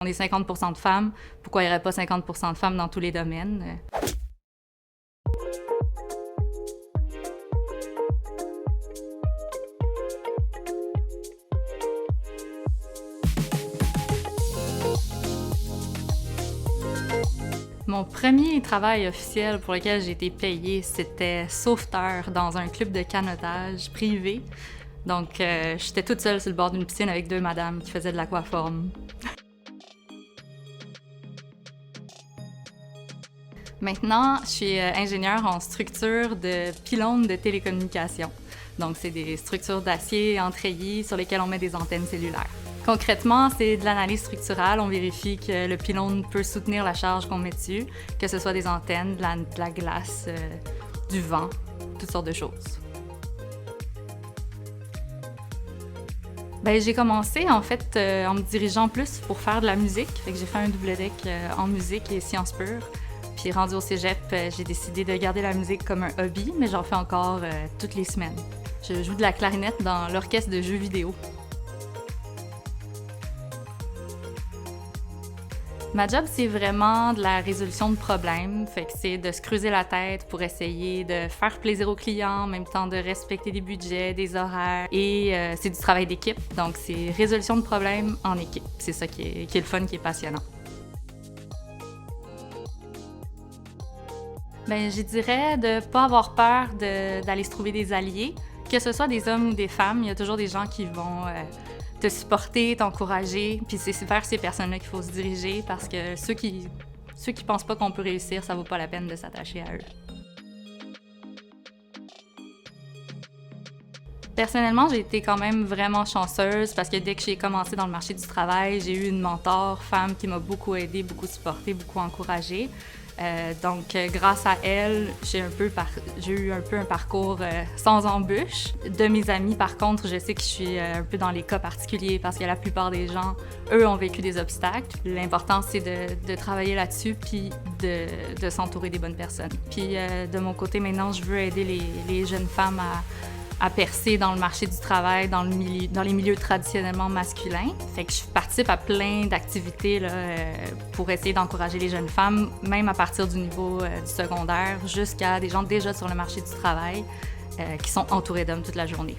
On est 50% de femmes, pourquoi il n'y aurait pas 50% de femmes dans tous les domaines? Mon premier travail officiel pour lequel j'ai été payée, c'était sauveteur dans un club de canotage privé. Donc, j'étais toute seule sur le bord d'une piscine avec deux madames qui faisaient de l'aquaforme. Maintenant, je suis ingénieure en structure de pylônes de télécommunications. Donc, c'est des structures d'acier entrayées sur lesquelles on met des antennes cellulaires. Concrètement, c'est de l'analyse structurale. On vérifie que le pylône peut soutenir la charge qu'on met dessus, que ce soit des antennes, de la glace, du vent, toutes sortes de choses. J'ai commencé en fait en me dirigeant plus pour faire de la musique. Fait que j'ai fait un double deck en musique et sciences pures. Puis rendu au cégep, j'ai décidé de garder la musique comme un hobby, mais j'en fais encore toutes les semaines. Je joue de la clarinette dans l'orchestre de jeux vidéo. Ma job, c'est vraiment de la résolution de problèmes. Fait que c'est de se creuser la tête pour essayer de faire plaisir aux clients, en même temps de respecter des budgets, des horaires. Et c'est du travail d'équipe, donc c'est résolution de problèmes en équipe. C'est ça qui est le fun, qui est passionnant. Je dirais de ne pas avoir peur d'aller se trouver des alliés. Que ce soit des hommes ou des femmes, il y a toujours des gens qui vont te supporter, t'encourager. Puis c'est vers ces personnes-là qu'il faut se diriger parce que ceux qui pensent pas qu'on peut réussir, ça vaut pas la peine de s'attacher à eux. Personnellement, j'ai été quand même vraiment chanceuse parce que dès que j'ai commencé dans le marché du travail, j'ai eu une mentor, femme, qui m'a beaucoup aidée, beaucoup supportée, beaucoup encouragée. Donc, grâce à elle, j'ai eu un peu un parcours sans embûches. De mes amis, par contre, je sais que je suis un peu dans les cas particuliers parce que la plupart des gens, eux, ont vécu des obstacles. L'important, c'est de travailler là-dessus puis de s'entourer des bonnes personnes. Puis, de mon côté, maintenant, je veux aider les jeunes femmes à percer dans le marché du travail, dans les milieux traditionnellement masculins. Fait que je participe à plein d'activités là, pour essayer d'encourager les jeunes femmes, même à partir du niveau du secondaire, jusqu'à des gens déjà sur le marché du travail qui sont entourés d'hommes toute la journée.